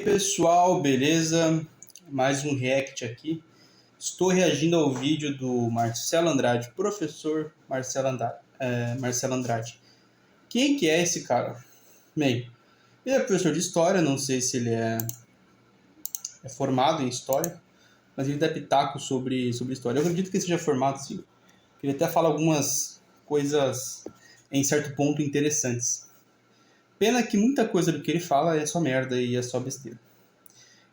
Pessoal, beleza? Mais um react aqui. Estou reagindo ao vídeo do Marcelo Andrade, professor Marcelo Andrade. Quem que é esse cara? Bem, ele é professor de história, não sei se ele é formado em história, mas ele dá pitaco sobre história. Eu acredito que ele seja formado, sim. Ele até fala algumas coisas, em certo ponto, interessantes. Pena que muita coisa do que ele fala é só merda e é só besteira.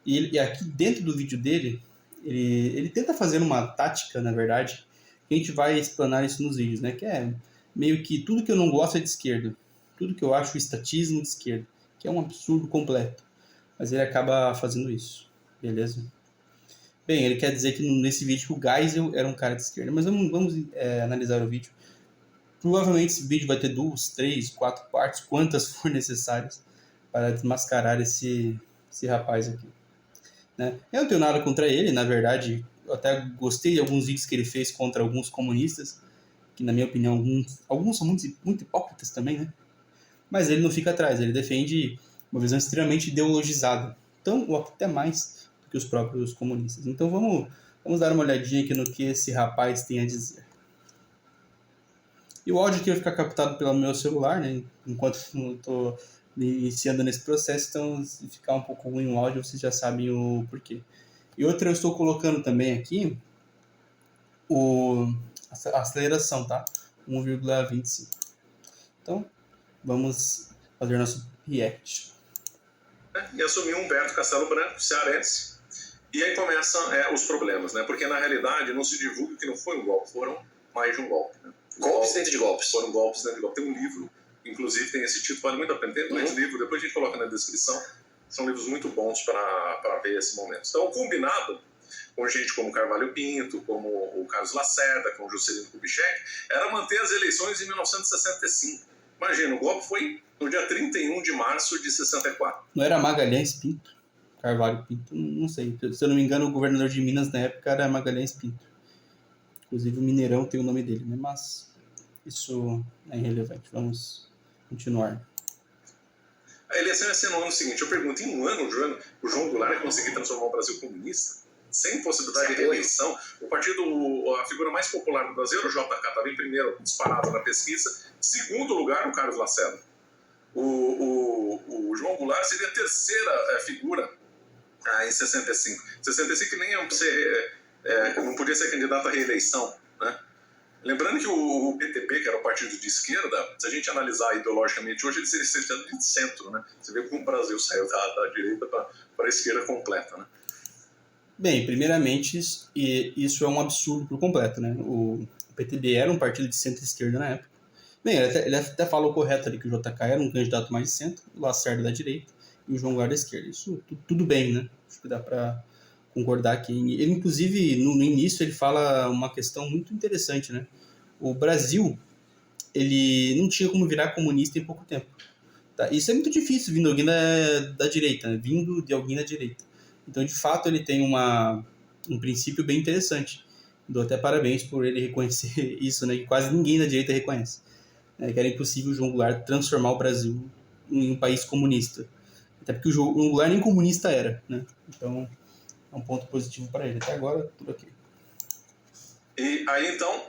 E aqui dentro do vídeo dele, ele tenta fazer uma tática, na verdade, que a gente vai explanar isso nos vídeos, né? Que é meio que tudo que eu não gosto é de esquerda. Tudo que eu acho estatismo de esquerda. Que é um absurdo completo. Mas ele acaba fazendo isso, beleza? Bem, ele quer dizer que nesse vídeo que o Geisel era um cara de esquerda. Mas vamos analisar o vídeo. Provavelmente esse vídeo vai ter 2, 3, 4 partes, quantas for necessárias, para desmascarar esse rapaz aqui. Né? Eu não tenho nada contra ele, na verdade, eu até gostei de alguns vídeos que ele fez contra alguns comunistas, que na minha opinião alguns são muito hipócritas também, né? Mas ele não fica atrás, ele defende uma visão extremamente ideologizada, tão ou até mais do que os próprios comunistas. Então vamos dar uma olhadinha aqui no que esse rapaz tem a dizer. E o áudio aqui vai ficar captado pelo meu celular, né? Enquanto eu estou iniciando nesse processo, então se ficar um pouco ruim o áudio, vocês já sabem o porquê. E outra, eu estou colocando também aqui a aceleração, tá? 1,25. Então, vamos fazer nosso react. E assumiu Humberto Castelo Branco, cearense. E aí começam os problemas, né? Porque na realidade não se divulga que não foi um golpe, foram mais de um golpe, né? Golpes dentro de golpes. Foram golpes dentro de golpes. Tem um livro, inclusive tem esse título, vale muito a pena. Tem dois livros, depois a gente coloca na descrição. São livros muito bons para ver esse momento. Então, combinado com gente como Carvalho Pinto, como o Carlos Lacerda, com o Juscelino Kubitschek, era manter as eleições em 1965. Imagina, o golpe foi no dia 31 de março de 64. Não era Magalhães Pinto? Carvalho Pinto? Não sei. Se eu não me engano, o governador de Minas na época era Magalhães Pinto. Inclusive o Mineirão tem o nome dele, né? Mas isso é irrelevante. Vamos continuar. A eleição ia ser no ano seguinte. Eu pergunto, em um ano, o João Goulart ia conseguir transformar o Brasil comunista? Sem possibilidade de reeleição. O partido, a figura mais popular do Brasil era o JK, estava em primeiro, disparado na pesquisa. Segundo lugar, o Carlos Lacerda. O João Goulart seria a terceira figura em 65. 65 nem não podia ser candidato à reeleição, né? Lembrando que o PTB, que era o partido de esquerda, se a gente analisar ideologicamente hoje, ele seria de centro, né? Você vê como o Brasil saiu da direita para a esquerda completa, né? Bem, primeiramente, isso é um absurdo por completo, né? O PTB era um partido de centro-esquerda na época. Bem, ele até falou correto ali que o JK era um candidato mais de centro, o Lacerda da direita e o João Goulart da esquerda. Isso tudo bem, né? Acho que dá para concordar aqui. Ele, inclusive, no início, ele fala uma questão muito interessante, né? O Brasil, ele não tinha como virar comunista em pouco tempo. Tá? Isso é muito difícil vindo de alguém da direita, né? Vindo de alguém da direita. Então, de fato, ele tem um princípio bem interessante. Dou até parabéns por ele reconhecer isso, né? Que quase ninguém da direita reconhece. Que era impossível o João Goulart transformar o Brasil em um país comunista. Até porque o João Goulart nem comunista era, né? Então, é um ponto positivo para ele. Até agora, tudo ok. E aí, então,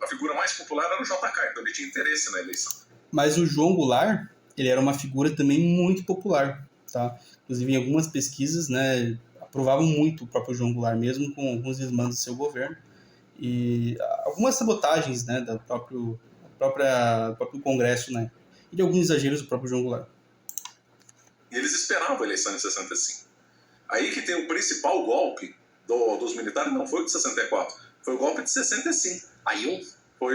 a figura mais popular era o JK, então ele tinha interesse na eleição. Mas o João Goulart, ele era uma figura também muito popular, tá? Inclusive, em algumas pesquisas, né, aprovavam muito o próprio João Goulart, mesmo com alguns desmandos do seu governo. E algumas sabotagens, né, do próprio Congresso, né? E de alguns exageros do próprio João Goulart. E eles esperavam a eleição em 65. Aí que tem o principal golpe dos militares, não foi o de 64, foi o golpe de 65. AI-1? O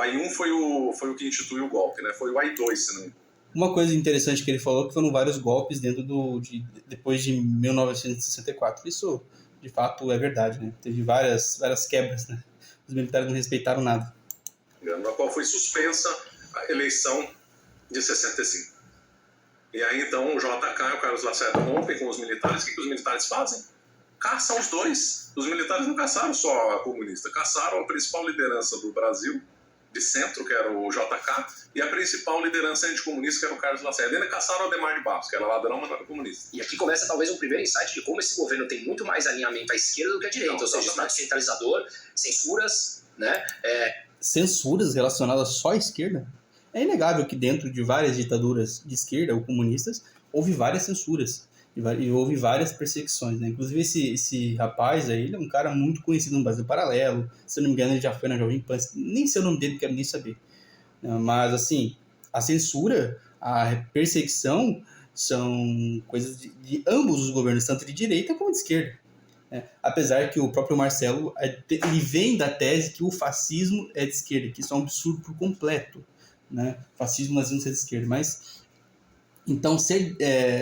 AI-1 foi o que instituiu o golpe, né? Foi o AI-2, se não me engano. Uma coisa interessante que ele falou que foram vários golpes depois de 1964. Isso, de fato, é verdade, né? Teve várias quebras, né? Os militares não respeitaram nada. Na qual foi suspensa a eleição de 65. E aí, então, o JK e o Carlos Lacerda rompem com os militares. O que os militares fazem? Caçam os dois. Os militares não caçaram só a comunista, caçaram a principal liderança do Brasil de centro, que era o JK, e a principal liderança anticomunista, que era o Carlos Lacerda. Ainda caçaram o Adhemar de Barros, que era ladrão, mas não era comunista. E aqui começa talvez um primeiro insight de como esse governo tem muito mais alinhamento à esquerda do que à direita, ou seja, Estado centralizador, censuras, né? Censuras relacionadas só à esquerda? É inegável que dentro de várias ditaduras de esquerda ou comunistas houve várias censuras e houve várias perseguições, né? Inclusive esse rapaz aí, ele é um cara muito conhecido no Brasil Paralelo, se eu não me engano ele já foi na Jovem Pan, nem sei o nome dele, não quero nem saber. Mas assim, a censura, a perseguição são coisas de ambos os governos, tanto de direita como de esquerda. Apesar que o próprio Marcelo ele vem da tese que o fascismo é de esquerda, que isso é um absurdo por completo, né? Fascismo, nazismo é de esquerda, mas então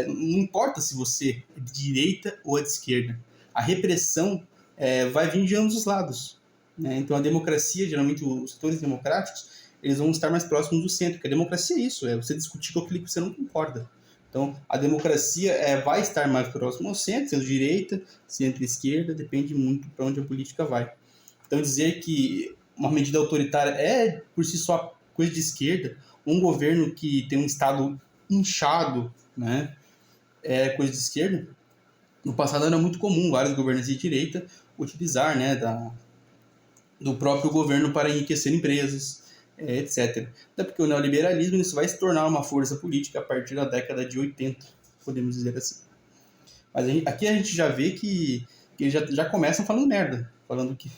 não importa se você é de direita ou é de esquerda, a repressão vai vir de ambos os lados, né? Então a democracia, geralmente os setores democráticos, eles vão estar mais próximos do centro, porque a democracia é isso, é você discutir com aquilo que você não concorda. Então, a democracia vai estar mais próxima ao centro, centro-direita, centro-esquerda, depende muito para onde a política vai. Então, dizer que uma medida autoritária é, por si só, coisa de esquerda, um governo que tem um Estado inchado, né, é coisa de esquerda. No passado era muito comum vários governos de direita utilizar, né, do próprio governo para enriquecer empresas, etc. Até porque o neoliberalismo isso vai se tornar uma força política a partir da década de 80, podemos dizer assim. Mas aqui a gente já vê que eles já começam falando merda, falando que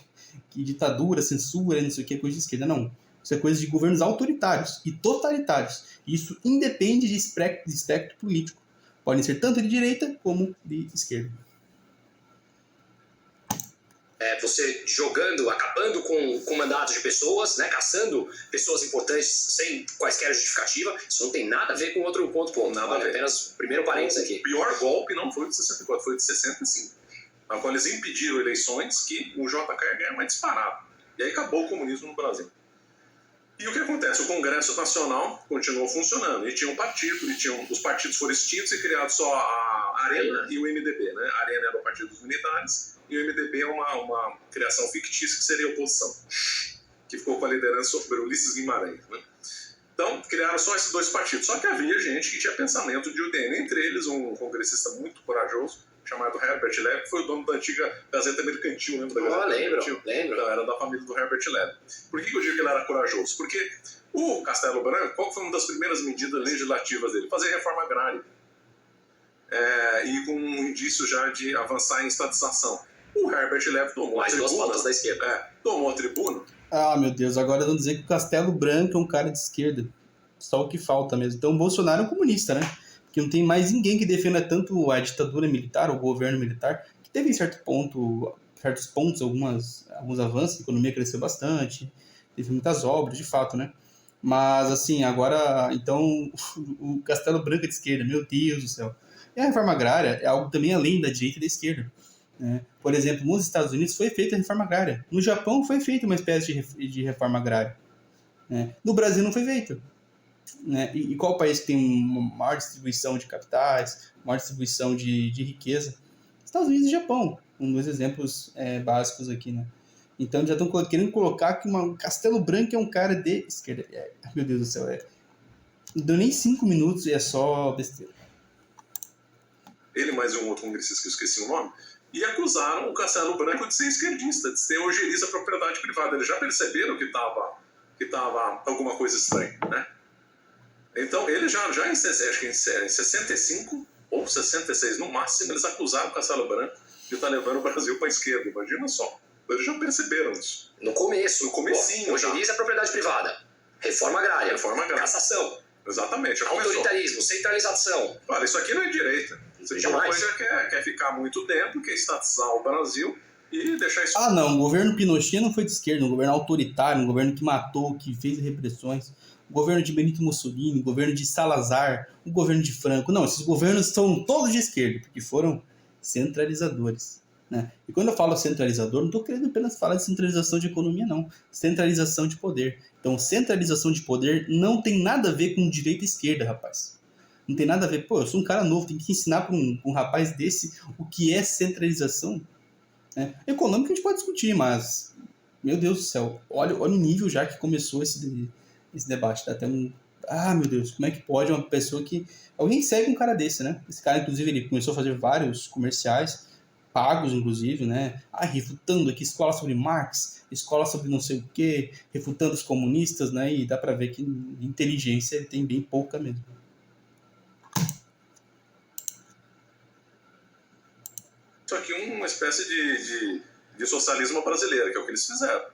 ditadura, censura, não sei o que, é coisa de esquerda. Não, isso é coisa de governos autoritários e totalitários. Isso independe de espectro político. Podem ser tanto de direita como de esquerda. Você jogando, acabando com mandatos de pessoas, né, caçando pessoas importantes sem quaisquer justificativa, isso não tem nada a ver com outro ponto. Nada a ver. Apenas primeiro parênteses aqui. O pior golpe não foi de 64, foi de 65. Na qual eles impediram eleições que o JK ia ganhar mais disparado. E aí acabou o comunismo no Brasil. E o que acontece? O Congresso Nacional continuou funcionando. E tinha um partido, os partidos foram extintos e criados só a Arena e o MDB. Né? A Arena era o Partido dos Militares e o MDB é uma criação fictícia que seria a oposição, que ficou com a liderança sobre Ulisses Guimarães. Né? Então, criaram só esses dois partidos. Só que havia gente que tinha pensamento de UDN, entre eles um congressista muito corajoso, chamado Herbert Levy, que foi o dono da antiga Gazeta Mercantil, lembra da Gazeta Mercantil? Lembro. Então, era da família do Herbert Levy. Por que eu digo que ele era corajoso? Porque o Castelo Branco, qual foi uma das primeiras medidas legislativas dele? Fazer reforma agrária. E com um indício já de avançar em estatização. O Herbert Levy tomou a tribuna. Mais duas pautas da esquerda. Tomou a tribuna. Ah, meu Deus, agora vão dizer que o Castelo Branco é um cara de esquerda. Só o que falta mesmo. Então o Bolsonaro é um comunista, né? Porque não tem mais ninguém que defenda tanto a ditadura militar, o governo militar, que teve em certos pontos, alguns avanços, a economia cresceu bastante, teve muitas obras, de fato, né? Mas, assim, agora, então, o Castelo Branco é de esquerda, meu Deus do céu. E a reforma agrária é algo também além da direita e da esquerda. Né? Por exemplo, nos Estados Unidos foi feita a reforma agrária. No Japão foi feita uma espécie de reforma agrária. Né? No Brasil não foi feito. Né? E qual país que tem uma maior distribuição de capitais, maior distribuição de riqueza? Estados Unidos e Japão, dois exemplos básicos aqui, né? Então já estão querendo colocar que Castelo Branco é um cara de esquerda. Meu Deus do céu, não deu nem 5 minutos e é só besteira. Ele mais um outro congressista que eu esqueci o nome, e acusaram o Castelo Branco de ser esquerdista, de ser ojeriza a propriedade privada. Eles já perceberam que estava alguma coisa estranha, né? Então, ele já em 65 ou 66, no máximo, eles acusaram o Castelo Branco de estar levando o Brasil para a esquerda. Imagina só. Eles já perceberam isso. No comecinho. Ojeriza a propriedade privada. Reforma agrária. Cassação. Exatamente. Autoritarismo. Centralização. Olha, isso aqui não é direita. Isso aqui é uma coisa que quer ficar muito dentro, quer estatizar o Brasil e deixar isso... Ah, não. O governo Pinochet não foi de esquerda. Um governo autoritário, um governo que matou, que fez repressões. O governo de Benito Mussolini, o governo de Salazar, o governo de Franco. Não, esses governos são todos de esquerda, porque foram centralizadores. Né? E quando eu falo centralizador, não estou querendo apenas falar de centralização de economia, não. Centralização de poder. Então, centralização de poder não tem nada a ver com direita e esquerda, rapaz. Não tem nada a ver. Pô, eu sou um cara novo, tenho que ensinar para um rapaz desse o que é centralização. Né? Econômica a gente pode discutir, mas Meu Deus do céu, olha o nível já que começou esse debate. Dá até um... Ah, meu Deus, como é que pode uma pessoa que... Alguém segue um cara desse, né? Esse cara, inclusive, ele começou a fazer vários comerciais, pagos, inclusive, né? Ah, refutando aqui escola sobre Marx, escola sobre não sei o quê, refutando os comunistas, né? E dá pra ver que inteligência ele tem bem pouca mesmo. Só que uma espécie de socialismo brasileiro, que é o que eles fizeram.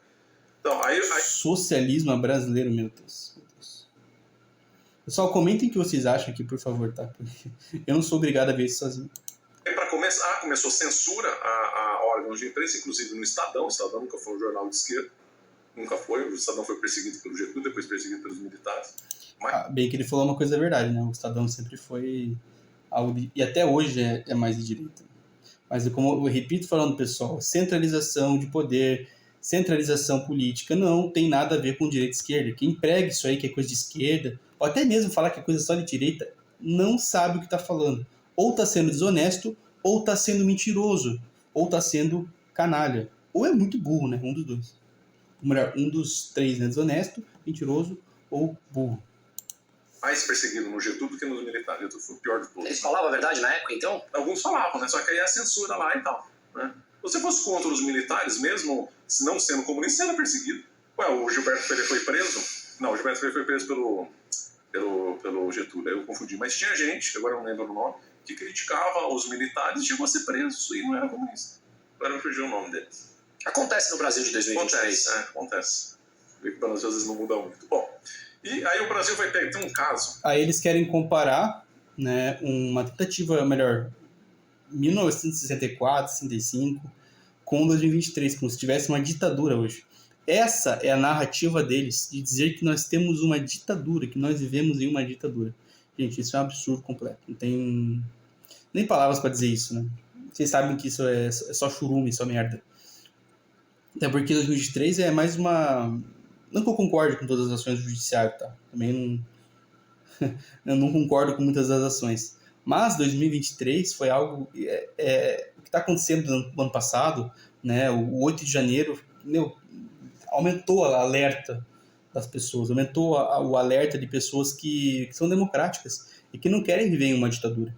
Então, aí... Socialismo brasileiro, meu Deus. Pessoal, comentem o que vocês acham aqui, por favor, tá? Porque eu não sou obrigado a ver isso sozinho. Para começar, começou censura a órgãos de imprensa, inclusive no Estadão. O Estadão nunca foi um jornal de esquerda. Nunca foi. O Estadão foi perseguido pelo Getúlio, depois perseguido pelos militares. Mas... Bem que ele falou uma coisa verdade, né? O Estadão sempre foi... E até hoje é mais de direita. Mas como eu repito falando, pessoal, centralização de poder, centralização política não tem nada a ver com direita e esquerda. Quem prega isso aí que é coisa de esquerda, ou até mesmo falar que é coisa só de direita, não sabe o que está falando. Ou está sendo desonesto, ou está sendo mentiroso, ou está sendo canalha. Ou é muito burro, né? Um dos dois. Ou melhor, um dos três, né? Desonesto, mentiroso ou burro. Mais perseguido no Getúlio do que nos militares. Getúlio foi o pior de todos. Eles falavam a verdade na época, então? Alguns falavam, né? Só que aí a censura lá e tal. Né? Se você fosse contra os militares, mesmo se não sendo comunista, você era perseguido. Ué, o Gilberto Freire foi preso? Não, o Gilberto Freire foi preso pelo Getúlio. Aí eu confundi. Mas tinha gente, agora eu não lembro o nome, que criticava os militares e chegou a ser preso e não era comunista. Agora eu fugi o nome deles. Acontece no Brasil de 2023. Acontece. Vê que o Brasil às vezes não muda muito. Bom, e aí o Brasil vai ter um caso. Aí eles querem comparar, né, uma tentativa, melhor, 1964, 65, com 2023, como se tivesse uma ditadura hoje. Essa é a narrativa deles, de dizer que nós temos uma ditadura, que nós vivemos em uma ditadura. Gente, isso é um absurdo completo. Não tem nem palavras para dizer isso, né? Vocês sabem que isso é só churume, só merda. Até porque 2023 é mais uma... Não que eu concorde com todas as ações do judiciário, tá? Também não... eu não concordo com muitas das ações. Mas 2023 foi algo... o que está acontecendo no ano passado, né? O 8 de janeiro, aumentou a alerta das pessoas, aumentou o alerta de pessoas que são democráticas e que não querem viver em uma ditadura.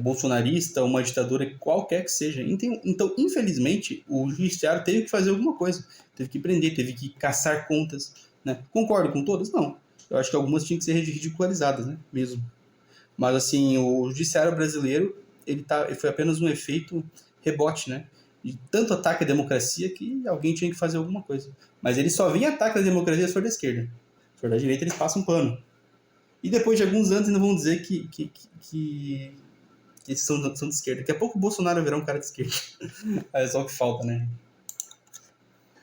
Bolsonarista, uma ditadura qualquer que seja. Então, infelizmente, o judiciário teve que fazer alguma coisa. Teve que prender, teve que caçar contas. Né? Concordo com todas? Não. Eu acho que algumas tinham que ser ridicularizadas, né? Mesmo. Mas, assim, o judiciário brasileiro, ele foi apenas um efeito rebote, né? De tanto ataque à democracia que alguém tinha que fazer alguma coisa. Mas ele só vem ataque à democracia se for da esquerda. Se for da direita, eles passam um pano. E depois de alguns anos ainda vão dizer que eles são de esquerda. Daqui a pouco o Bolsonaro virá um cara de esquerda. É só o que falta, né?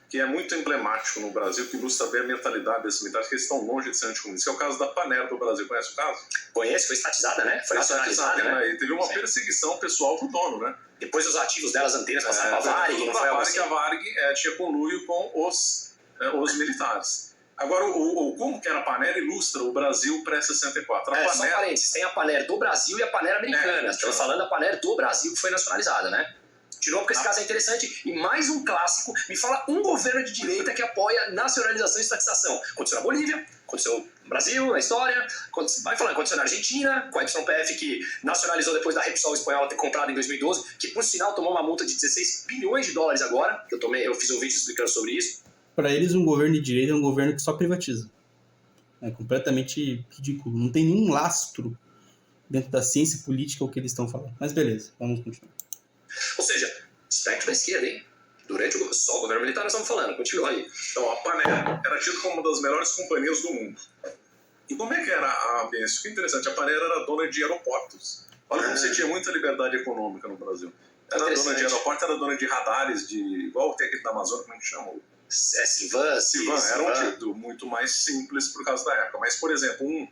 Que é muito emblemático no Brasil, que ilustra bem a mentalidade desses militares, que eles estão longe de ser anticomunistas. Que é o caso da Panera do Brasil. Conhece o caso? Conhece, foi estatizada, né? Foi nacionalizada, né? E teve uma perseguição pessoal do dono, né? Depois os ativos delas, antenas, passaram para a Varig, não foi algo assim? A Varig tinha conluio com os militares. Agora, como que era a Panera ilustra o Brasil pré-64. Panera... Só um parênteses, tem a Panera do Brasil e a Panera americana. Estamos falando da Panera do Brasil, que foi nacionalizada, né? De novo, porque esse caso é interessante. E mais um clássico, me fala um governo de direita que apoia nacionalização e estatização. Aconteceu na Bolívia, aconteceu no Brasil, na história, vai falando, aconteceu na Argentina, com a YPF que nacionalizou depois da Repsol espanhola ter comprado em 2012, que por sinal tomou uma multa de 16 bilhões de dólares agora, que eu fiz um vídeo explicando sobre isso. Para eles, um governo de direita é um governo que só privatiza. É completamente ridículo. Não tem nenhum lastro dentro da ciência política o que eles estão falando. Mas beleza, vamos continuar. Ou seja, espectro da esquerda, hein? Durante só o governo militar nós estamos falando, continua aí. Então, a Panera era tida como uma das melhores companhias do mundo. E como é que era a Isso que é interessante, a Panera era dona de aeroportos. Olha como você tinha muita liberdade econômica no Brasil. Era dona de aeroportos, era dona de radares, igual tem aquele da Amazônia, como é que chama? Silvan, era um título muito mais simples por causa da época. Mas, por exemplo,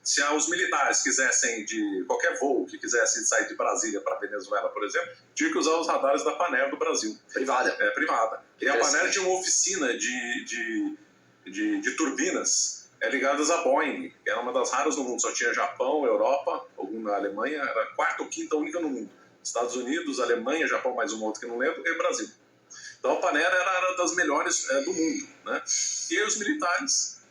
se os militares quisessem, de qualquer voo que quisesse sair de Brasília para Venezuela, por exemplo, tinha que usar os radares da Panera do Brasil. Privada. Privada. E a Panera tinha uma oficina de turbinas ligadas à Boeing, que era uma das raras no mundo. Só tinha Japão, Europa, alguma na Alemanha, era a quarta ou quinta única no mundo. Estados Unidos, Alemanha, Japão, mais uma outra que eu não lembro, e Brasil. Então a Panera era das melhores do mundo, né? E aí os militares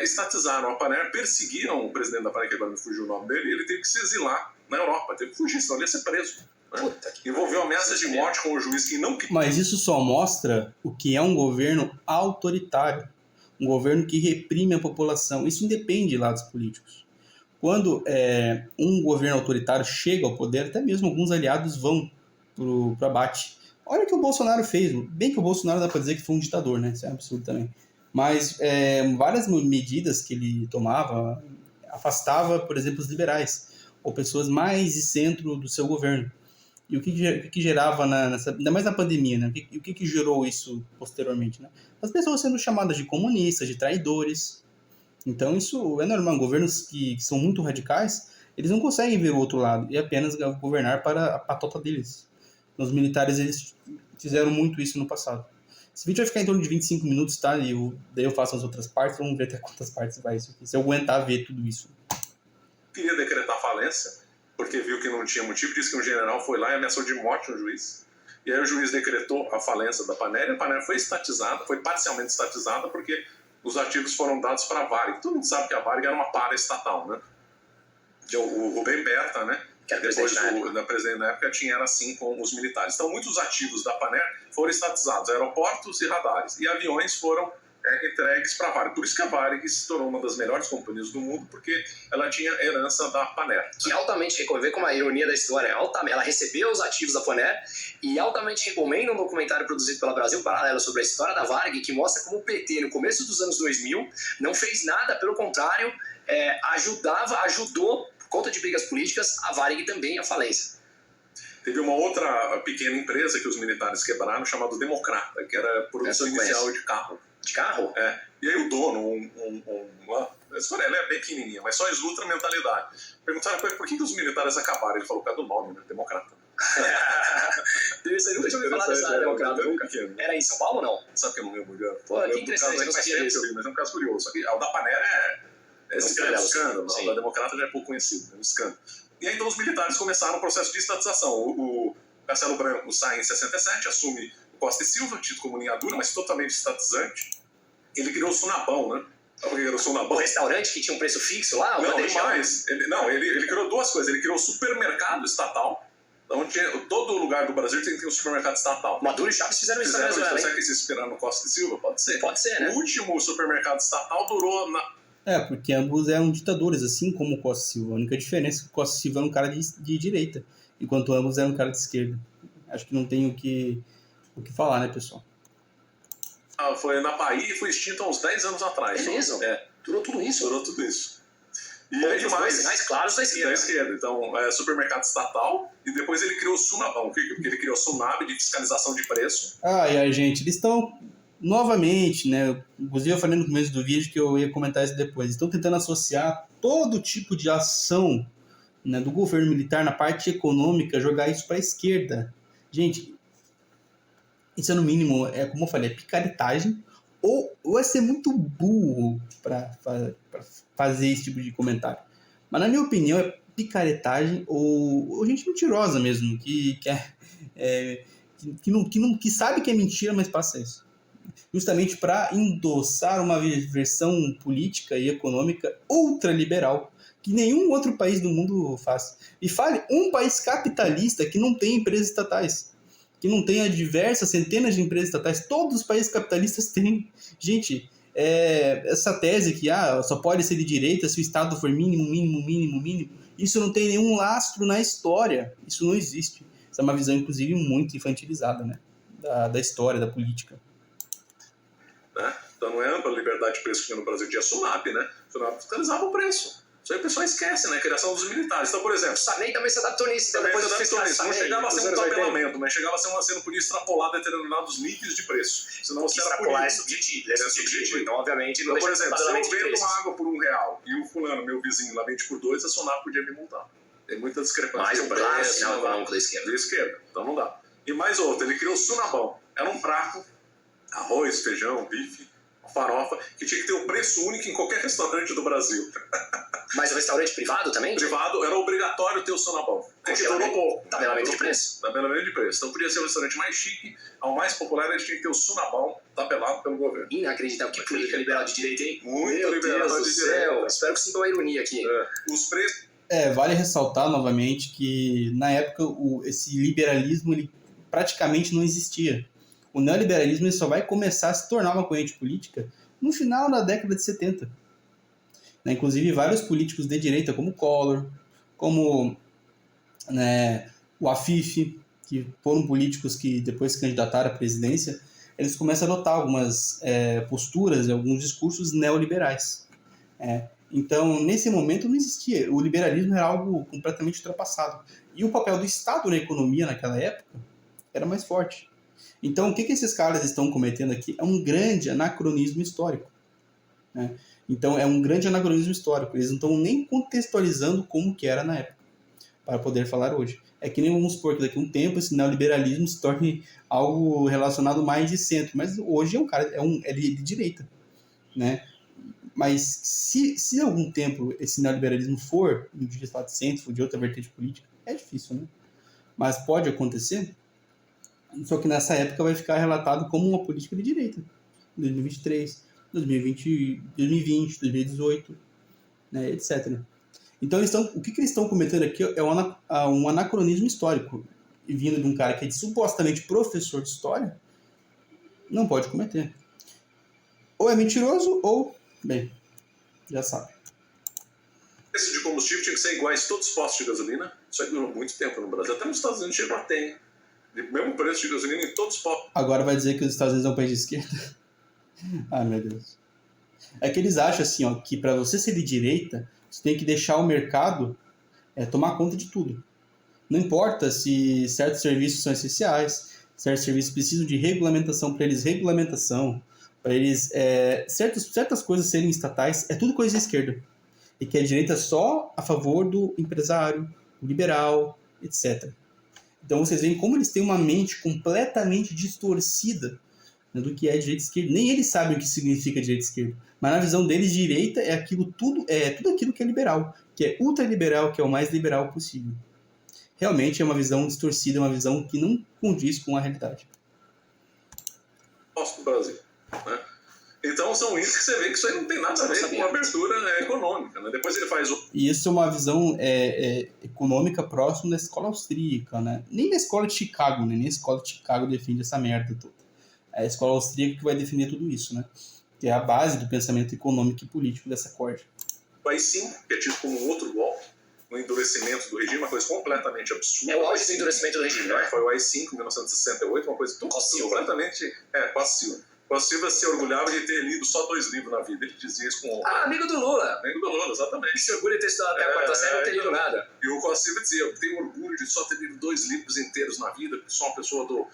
estatizaram a Panera, perseguiram o presidente da Panera, que agora me fugiu o nome dele, e ele teve que se exilar na Europa, teve que fugir, senão ele ia ser preso. Né? Envolveu ameaças de morte com o juiz que não queria. Mas isso só mostra o que é um governo autoritário, um governo que reprime a população. Isso independe de lados políticos. Quando um governo autoritário chega ao poder, até mesmo alguns aliados vão pro abate. Olha o que o Bolsonaro fez. Bem que o Bolsonaro dá para dizer que foi um ditador, né? Isso é um absurdo também. Mas várias medidas que ele tomava afastava, por exemplo, os liberais ou pessoas mais de centro do seu governo. E o que gerava, ainda mais na pandemia, né? O que gerou isso posteriormente? Né? As pessoas sendo chamadas de comunistas, de traidores. Então isso é normal. Governos que são muito radicais, eles não conseguem ver o outro lado e apenas governar para a patota deles. Os militares, eles fizeram muito isso no passado. Esse vídeo vai ficar em torno de 25 minutos, tá? E daí eu faço as outras partes, vamos ver até quantas partes vai isso aqui. Se eu aguentar ver tudo isso. Queria decretar falência, porque viu que não tinha motivo, disse que um general foi lá e ameaçou de morte um juiz. E aí o juiz decretou a falência da Panera, e a Panera foi estatizada, foi parcialmente estatizada, porque os ativos foram dados para a Varig. Todo mundo sabe que a Varig era uma paraestatal, né? O Rubem Berta, né? Que era depois presidente presidente na época, tinha assim com os militares. Então, muitos ativos da Panera foram estatizados, aeroportos e radares. E aviões foram entregues para a Varig. Por isso que a Varig se tornou uma das melhores companhias do mundo, porque ela tinha herança da Panera. Que altamente recomendo, como a ironia da história, ela recebeu os ativos da Panera e altamente recomenda um documentário produzido pela Brasil Paralelo sobre a história da Varig, que mostra como o PT, no começo dos anos 2000, não fez nada, pelo contrário, ajudou, por conta de brigas políticas, a Varig também à falência. Teve uma outra pequena empresa que os militares quebraram, chamada Democrata, que era produção inicial de carro. De carro? E aí o dono, a história ela é bem pequenininha, mas só ilustra a mentalidade. Perguntaram por que os militares acabaram? Ele falou, por causa do nome, né? Democrata. Você nunca tinha ouvido falar dessa Democrata, nunca? Era em São Paulo ou não? Sabe que eu não lembro muito. Pô, que interessante, não sabia isso. Mas é um caso curioso. Só que o da Panera é escândalo. O da Democrata já é pouco conhecido, é um escândalo. E aí então os militares começaram o processo de estatização. O Castelo Branco sai em 67, assume o Costa e Silva, tido como linha dura, mas totalmente estatizante. Ele criou o Sunabão, né? Sabe o que era o Sunabão? O restaurante que tinha um preço fixo lá? Não, demais. Ele criou duas coisas. Ele criou o supermercado estatal. Onde todo lugar do Brasil tem um supermercado estatal. Maduro e Chaves fizeram isso na Venezuela, hein? Será que eles inspiraram no Costa e Silva? Pode ser. Pode ser, né? O último supermercado estatal durou porque ambos eram ditadores, assim como o Costa e Silva. A única diferença é que o Costa e Silva era um cara de direita, enquanto ambos eram um cara de esquerda. Acho que não tem o que falar, né, pessoal? Foi na Bahia e foi extinto há uns 10 anos atrás. É mesmo? Durou tudo isso? E aí demais. Sinais claros da esquerda. Então, supermercado estatal, e depois ele criou o Sunabão, porque ele criou o Sunab de fiscalização de preço. E aí, gente, eles estão novamente, né? Inclusive eu falei no começo do vídeo que eu ia comentar isso depois. Estão tentando associar todo tipo de ação, né, do governo militar na parte econômica, jogar isso para a esquerda. Gente, isso é no mínimo, como eu falei, é picaretagem ou é ser muito burro para fazer esse tipo de comentário. Mas na minha opinião é picaretagem ou gente mentirosa mesmo, que sabe que é mentira, mas passa isso. Justamente para endossar uma versão política e econômica ultraliberal que nenhum outro país do mundo faz. E fale um país capitalista que não tem empresas estatais, que não tenha diversas centenas de empresas estatais. Todos os países capitalistas têm. Gente, essa tese que só pode ser de direita se o Estado for mínimo, isso não tem nenhum lastro na história. Isso não existe. Essa é uma visão, inclusive, muito infantilizada, né? Da história, da política. Né? Então não é ampla liberdade de preço que tinha no Brasil, tinha Sunab, né? Sunab fiscalizava o preço. Isso aí o pessoal esquece, né? A criação dos militares. Então, por exemplo... O Sarney também se adaptou nisso. Então depois não chegava a ser um tabelamento, mas chegava a ser você não podia extrapolar determinados níveis de preço. Senão você era extrapolar é subjetivo. Então, obviamente, não por exemplo, se eu vendo preço. uma água por R$1 e o fulano, meu vizinho, lá vende por 2, a Sunab podia me multar. Tem muita discrepância. Mais um claro sinal econômico da esquerda. Da esquerda. Então não dá. E mais outro, ele criou o Sunabão. Era um prato, arroz, feijão, bife, farofa, que tinha que ter o preço único em qualquer restaurante do Brasil. Mas o restaurante privado também? Privado era obrigatório ter o Sonabão. É que durou pouco. Tabelamento de preço. Tabelamento de preço. Então podia ser o restaurante mais chique, ao mais popular, ele tinha que ter o Sonabão tabelado pelo governo. Inacreditável. Que política liberal de direita, hein? Muito Meu liberal Deus de do direita. céu. Espero que sinta uma ironia aqui. Os preços... Vale ressaltar novamente que na época esse liberalismo ele praticamente não existia. O neoliberalismo ele só vai começar a se tornar uma corrente política no final da década de 70. Inclusive, vários políticos de direita, como Collor, como o Afif, que foram políticos que depois se candidataram à presidência, eles começam a adotar algumas posturas e alguns discursos neoliberais. Então, nesse momento não existia. O liberalismo era algo completamente ultrapassado. E o papel do Estado na economia naquela época era mais forte. Então, o que esses caras estão cometendo aqui é um grande anacronismo histórico. Então, é um grande anacronismo histórico. Eles não estão nem contextualizando como que era na época, para poder falar hoje. É que nem vamos supor que daqui a um tempo esse neoliberalismo se torne algo relacionado mais de centro. Mas hoje é de direita. Mas se algum tempo esse neoliberalismo for de estado de centro, for de outra vertente política, é difícil, né? Mas pode acontecer. Só que nessa época vai ficar relatado como uma política de direita. 2023, 2020, 2018, etc. Então, o que eles estão cometendo aqui é um anacronismo histórico. E vindo de um cara que é supostamente professor de história, não pode cometer. Ou é mentiroso, ou, bem, já sabe. O preço de combustível tinha que ser iguais a todos os postos de gasolina. Isso aí durou muito tempo no Brasil. Até nos Estados Unidos chegou a ter. Mesmo preço de gasolina em todos os postos. Agora vai dizer que os Estados Unidos é um país de esquerda? Ai, meu Deus. É que eles acham assim, que para você ser de direita, você tem que deixar o mercado tomar conta de tudo. Não importa se certos serviços são essenciais, certos serviços precisam de regulamentação, para eles para eles certas coisas serem estatais, é tudo coisa de esquerda. E que a direita é só a favor do empresário, do liberal, etc. Então vocês veem como eles têm uma mente completamente distorcida do que é direita e esquerda. Nem eles sabem o que significa direita e esquerda. Mas na visão deles, direita é tudo aquilo que é liberal, que é ultraliberal, que é o mais liberal possível. Realmente é uma visão distorcida, uma visão que não condiz com a realidade. Do Brasil, né? Então são índices que você vê que isso aí não tem nada a ver com abertura econômica, né? Depois ele faz E isso é uma visão econômica próxima da escola austríaca, né? Nem da escola de Chicago, né? Nem a escola de Chicago defende essa merda toda. É a escola austríaca que vai defender tudo isso, né? Que é a base do pensamento econômico e político dessa corte. O AI-5, que é tido como um outro golpe, o endurecimento do regime, uma coisa completamente absurda. É o auge do endurecimento do regime, né? Foi o AI-5, em 1968, uma coisa completamente... Costa Silva se orgulhava de ter lido só 2 livros na vida. Ele dizia isso com... amigo do Lula. Amigo do Lula, exatamente. Se orgulha de ter estudado até a quarta série e não ter lido nada. E o Costa Silva dizia, eu tenho orgulho de só ter lido 2 livros inteiros na vida, porque sou uma pessoa do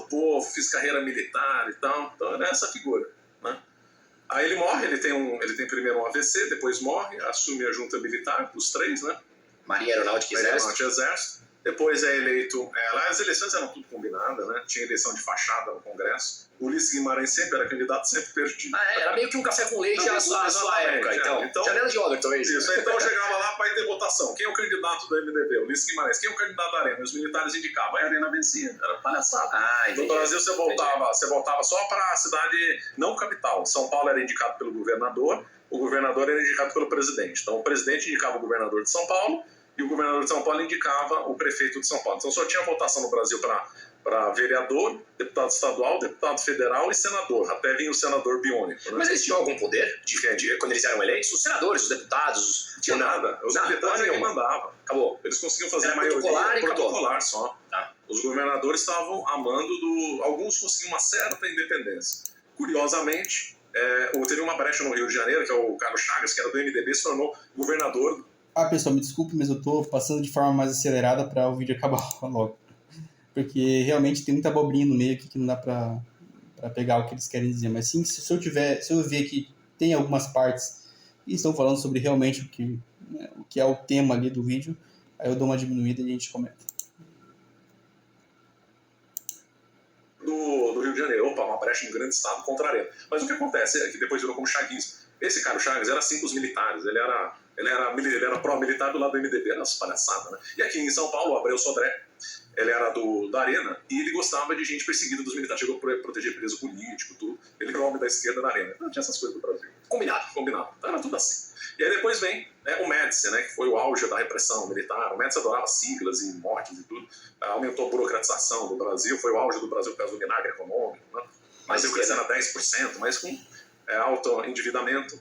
povo, fiz carreira militar e tal. Então era essa figura, né? Aí ele morre, ele tem primeiro um AVC, depois morre, assume a junta militar, os 3, né? Marinha Aeronáutica e Exército. Depois é eleito... lá as eleições eram tudo combinadas, né? Tinha eleição de fachada no Congresso. Ulisses Guimarães sempre era candidato, sempre perdido. Era meio que um café com leite à sua época, então. Janela de Overton, é isso. Então chegava lá para ir ter votação. Quem é o candidato do MDB? Ulisses Guimarães. Quem é o candidato da Arena? Os militares indicavam. Aí a Arena vencia. Era palhaçada. No Brasil você voltava só para a cidade não capital. São Paulo era indicado pelo governador, o governador era indicado pelo presidente. Então o presidente indicava o governador de São Paulo e o governador de São Paulo indicava o prefeito de São Paulo. Então só tinha votação no Brasil para vereador, deputado estadual, deputado federal e senador. Até vinha o senador biônico. Né? Mas eles tinham algum poder quando eles eram eleitos? Os senadores, os deputados? Não tinha nada. Os militares é que mandavam. Acabou. Eles conseguiam fazer a maioria protocolar só. Tá. Os governadores estavam amando alguns conseguiam uma certa independência. Curiosamente, teve uma brecha no Rio de Janeiro, que é o Carlos Chagas, que era do MDB, se tornou governador. Pessoal, me desculpe, mas eu tô passando de forma mais acelerada para o vídeo acabar logo. Porque realmente tem muita abobrinha no meio aqui que não dá pra pegar o que eles querem dizer. Mas sim, se eu ver que tem algumas partes que estão falando sobre realmente o que é o tema ali do vídeo, aí eu dou uma diminuída e a gente comenta. Do Rio de Janeiro, uma brecha em grande estado contra a Arena. Mas o que acontece é que depois virou como chaguismo. Esse cara, o Chagas, era assim com os militares. Ele era Ele era pró-militar do lado do MDB, era umas palhaçadas, né? E aqui em São Paulo, o Abreu Sodré, ele era da Arena e ele gostava de gente perseguida dos militares, chegou a proteger preso político, tudo. Ele era o homem da esquerda da Arena. Não tinha essas coisas do Brasil. Combinado. Então era tudo assim. E aí depois vem o Médici, né, que foi o auge da repressão militar. O Médici adorava siglas e mortes e tudo. Aumentou a burocratização do Brasil, foi o auge do Brasil por causa do vinagre econômico, né? Mas eu crescendo a 10%, mas com alto endividamento.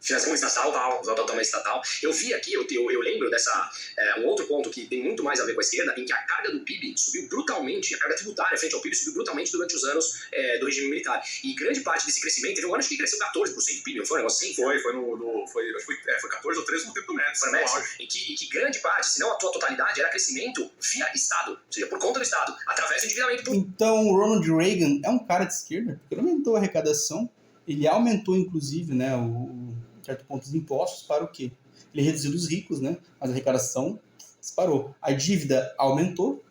Financiamento estatal, totalmente estatal. Eu vi aqui, eu lembro dessa. Um outro ponto que tem muito mais a ver com a esquerda, em que a carga do PIB subiu brutalmente, a carga tributária frente ao PIB subiu brutalmente durante os anos do regime militar. E grande parte desse crescimento, teve um ano que cresceu 14% do PIB, não foi um negócio assim? Foi 14 ou 13 no tempo do Médici. E que grande parte, se não a totalidade, era crescimento via Estado, ou seja, por conta do Estado, através do endividamento público. Então o Ronald Reagan é um cara de esquerda, porque ele aumentou a arrecadação, ele aumentou inclusive, né, certo ponto os impostos para o quê? Ele reduziu os ricos, né? Mas a arrecadação disparou. A dívida aumentou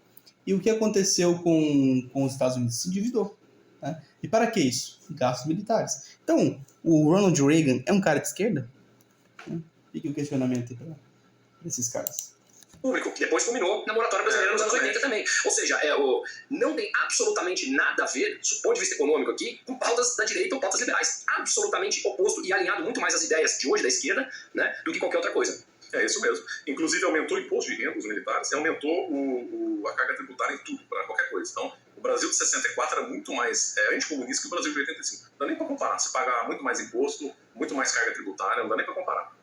e o que aconteceu com os Estados Unidos? Se endividou. Né? E para que isso? Gastos militares. Então, o Ronald Reagan é um cara de esquerda? Fica o questionamento aí para esses caras. Público, que depois culminou na moratória brasileira nos anos 80 também. Ou seja, não tem absolutamente nada a ver, do ponto de vista econômico aqui, com pautas da direita ou pautas liberais. Absolutamente oposto e alinhado muito mais às ideias de hoje da esquerda, né, do que qualquer outra coisa. É isso mesmo. Inclusive aumentou o imposto de renda dos militares e aumentou a carga tributária em tudo, para qualquer coisa. Então, o Brasil de 64 era muito mais anticomunista que o Brasil de 85. Não dá nem para comparar. Você paga muito mais imposto, muito mais carga tributária, não dá nem para comparar.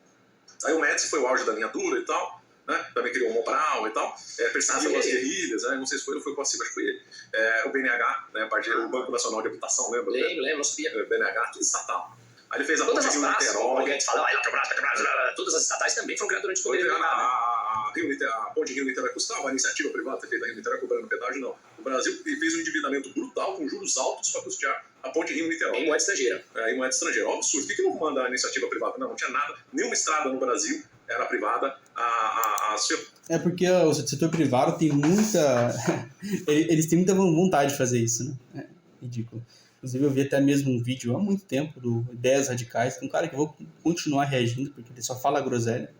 Aí o Médici foi o auge da linha dura e tal, né? Também criou o Mobral e tal, perseguiu as guerrilhas, né? Não sei se foi ele ou foi o Cossiba, acho que foi ele. O BNH, né? O Banco Nacional de Habitação, lembra? Lembro, não sabia. BNH, tudo estatal. Aí ele fez a todas ponte as praças, Rio-Niterói. Todas as estatais também foram criadas durante o governo militar. A ponte Rio-Niterói custava, a iniciativa privada ter feito a Rio-Niterói cobrando pedágio, não. O Brasil fez um endividamento brutal com juros altos para custear a ponte Rio-Niterói. Em moeda estrangeira. Em moeda estrangeira. É um absurdo. Por que não manda a iniciativa privada? Não tinha nada. Nenhuma estrada no Brasil era privada. É porque o setor privado tem muita... Eles têm muita vontade de fazer isso, né? É ridículo. Inclusive eu vi até mesmo um vídeo há muito tempo do Ideias Radicais, um cara que eu vou continuar reagindo, porque ele só fala groselha,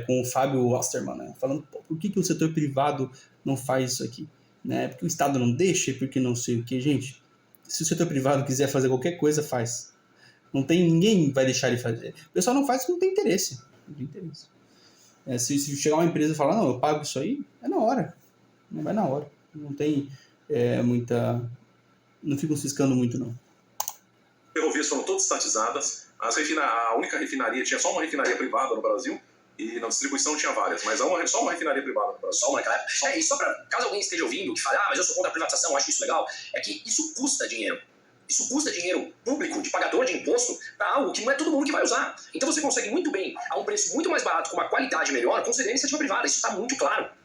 com o Fábio Osterman, né? Falando por que o setor privado não faz isso aqui, né? Porque o Estado não deixa, porque não sei o que. Gente, se o setor privado quiser fazer qualquer coisa, faz. Não tem ninguém vai deixar ele fazer. O pessoal não faz porque não tem interesse. Não tem interesse. Se chegar uma empresa e falar, não, eu pago isso aí, é na hora. Não vai na hora. Não tem muita... Não ficam ciscando muito, não. Ferrovias foram todas estatizadas. A única refinaria, tinha só uma refinaria privada no Brasil, e na distribuição tinha várias, mas só uma refinaria privada no Brasil. Só uma naquela época. E só para caso alguém esteja ouvindo que fale, mas eu sou contra a privatização, acho isso legal, é que isso custa dinheiro. Isso custa dinheiro público, de pagador de imposto, para algo que não é todo mundo que vai usar. Então você consegue muito bem, a um preço muito mais barato, com uma qualidade melhor, conceder iniciativa privada. Isso está muito claro.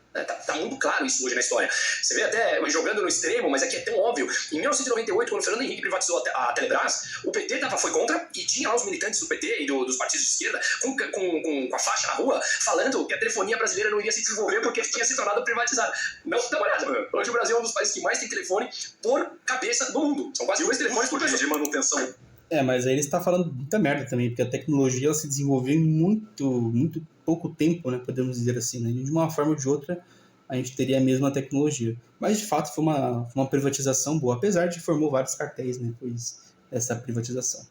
Tá muito claro isso hoje na história. Você vê até jogando no extremo, mas aqui é tão óbvio. Em 1998, quando o Fernando Henrique privatizou a Telebrás, o PT foi contra e tinha lá os militantes do PT e dos partidos de esquerda com a faixa na rua falando que a telefonia brasileira não iria se desenvolver porque tinha se tornado privatizada. Não, dá uma olhada. Hoje o Brasil é um dos países que mais tem telefone por cabeça no mundo. São quase 2 telefones por pessoa. De manutenção. Mas aí ele está falando muita merda também, porque a tecnologia ela se desenvolveu em muito pouco tempo, né, podemos dizer assim, né? De uma forma ou de outra a gente teria a mesma tecnologia. Mas de fato foi uma privatização boa, apesar de formou vários cartéis, né, depois dessa privatização.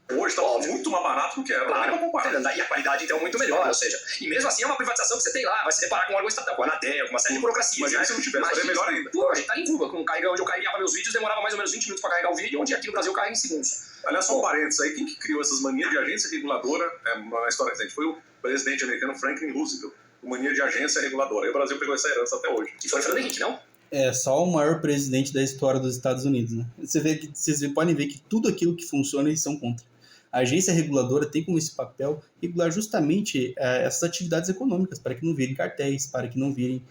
Hoje está muito mais barato do que era. Claro, e a qualidade então é muito melhor, ou seja, e mesmo assim é uma privatização que você tem lá, vai se deparar com um órgão estatal, com a Anatel, com uma série de burocracias. Mas se não tivesse, seria melhor ainda. Pô, a gente tá em Cuba, onde eu carregava meus vídeos, demorava mais ou menos 20 minutos para carregar o vídeo, onde aqui no Brasil carrega em segundos. Aliás, só um parênteses aí, quem que criou essas manias de agência reguladora, uma história recente, foi o presidente americano Franklin Roosevelt, mania de agência reguladora. E o Brasil pegou essa herança até hoje. Que foi o Fernando Henrique, não? É só o maior presidente da história dos Estados Unidos, né? Vocês podem ver que tudo aquilo que funciona eles são contra. A agência reguladora tem como esse papel regular justamente essas atividades econômicas, para que não virem cartéis, para que não virem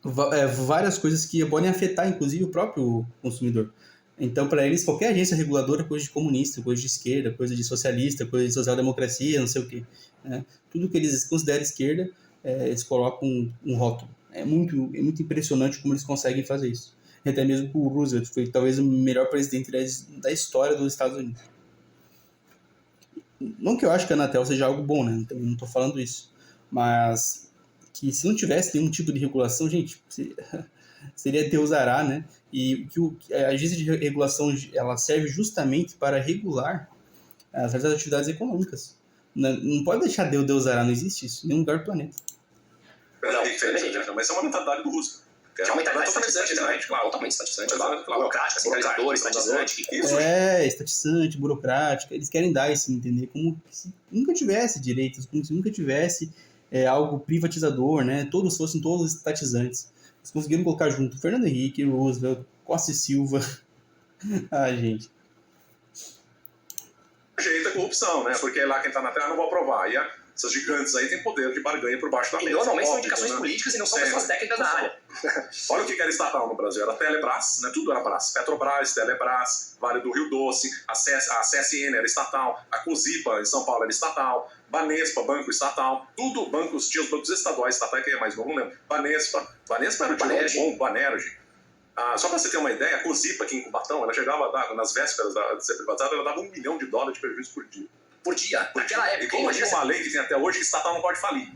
várias coisas que podem afetar, inclusive, o próprio consumidor. Então, para eles, qualquer agência reguladora é coisa de comunista, coisa de esquerda, coisa de socialista, coisa de social-democracia, não sei o quê. Né? Tudo que eles consideram esquerda, eles colocam um rótulo. É muito impressionante como eles conseguem fazer isso. Até mesmo o Roosevelt foi talvez o melhor presidente da história dos Estados Unidos. não que eu acho que a Anatel seja algo bom, né? Também não estou falando isso. Mas que se não tivesse nenhum tipo de regulação, gente, seria Deus dará, né? E que a agência de regulação ela serve justamente para regular as atividades econômicas. Não pode deixar Deus dará, não existe isso em nenhum lugar do planeta. Mas é uma mentalidade do Roosevelt. Que é uma mentalidade estatizante, né? Totalmente estatizante. Burocrática, centralizadora, estatizante. Estatizante, burocrática. Eles querem dar esse entender como se nunca tivesse direitos, como se nunca tivesse algo privatizador, né? Fossem todos estatizantes. Eles conseguiram colocar junto Fernando Henrique, Roosevelt, Costa e Silva. Gente. Rejeita a corrupção, né? Porque lá quem tá na terra não vai aprovar. E essas gigantes aí têm poder de barganha por baixo da mesa. E normalmente são indicações políticas e não são pessoas técnicas da área. Olha o que era estatal no Brasil. Era Telebrás, né? Tudo era Brás. Petrobras, Telebrás, Vale do Rio Doce, a CSN era estatal, a Cosipa em São Paulo era estatal, Banespa, banco estatal, tudo bancos, tinha os bancos estaduais, estatais, quem é mais novo, não lembro. Banespa era o Banerj. Bom, Banerj. Só para você ter uma ideia, a Cosipa aqui em Cubatão, ela chegava a dar, nas vésperas de ser privatizada, ela dava $1 milhão de prejuízo por dia. Naquela época. E como tinha uma lei que tem até hoje que estatal não pode falir.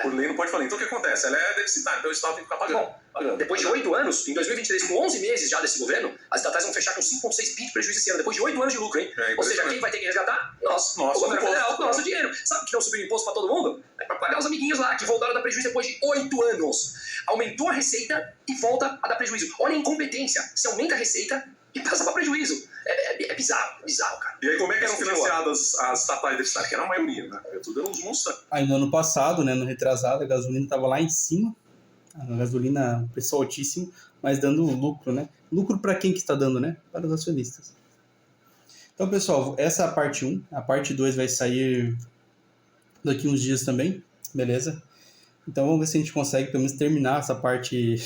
Por lei não pode falir. Então o que acontece? Ela é deficitária, então o Estado tem que ficar pagando. Depois de 8 anos, em 2023, com 11 meses já desse governo, as estatais vão fechar com 5,6 bi de prejuízo esse ano, depois de 8 anos de lucro, hein? Ou seja, quem vai ter que resgatar? Nós, o governo federal, com o nosso dinheiro. Sabe que não subiu o imposto para todo mundo? É para pagar os amiguinhos lá, que voltaram a dar prejuízo depois de 8 anos. Aumentou a receita e volta a dar prejuízo. Olha a incompetência. Você aumenta a receita e passa para prejuízo. É bizarro, cara. E aí como é que eram financiadas as estatais deficitárias? Que era a maioria, né? Tudo eram uns monstros. Aí no ano passado, né, no retrasado, a gasolina estava lá em cima. A gasolina, preço altíssimo, mas dando lucro, né? Lucro para quem que está dando, né? Para os acionistas. Então, pessoal, essa é a parte 1. A parte 2 vai sair daqui uns dias também, beleza? Então vamos ver se a gente consegue pelo menos terminar essa parte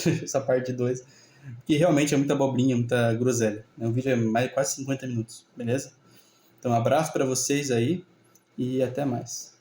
2, que realmente é muita abobrinha, muita groselha. O vídeo é quase 50 minutos, beleza? Então um abraço para vocês aí e até mais.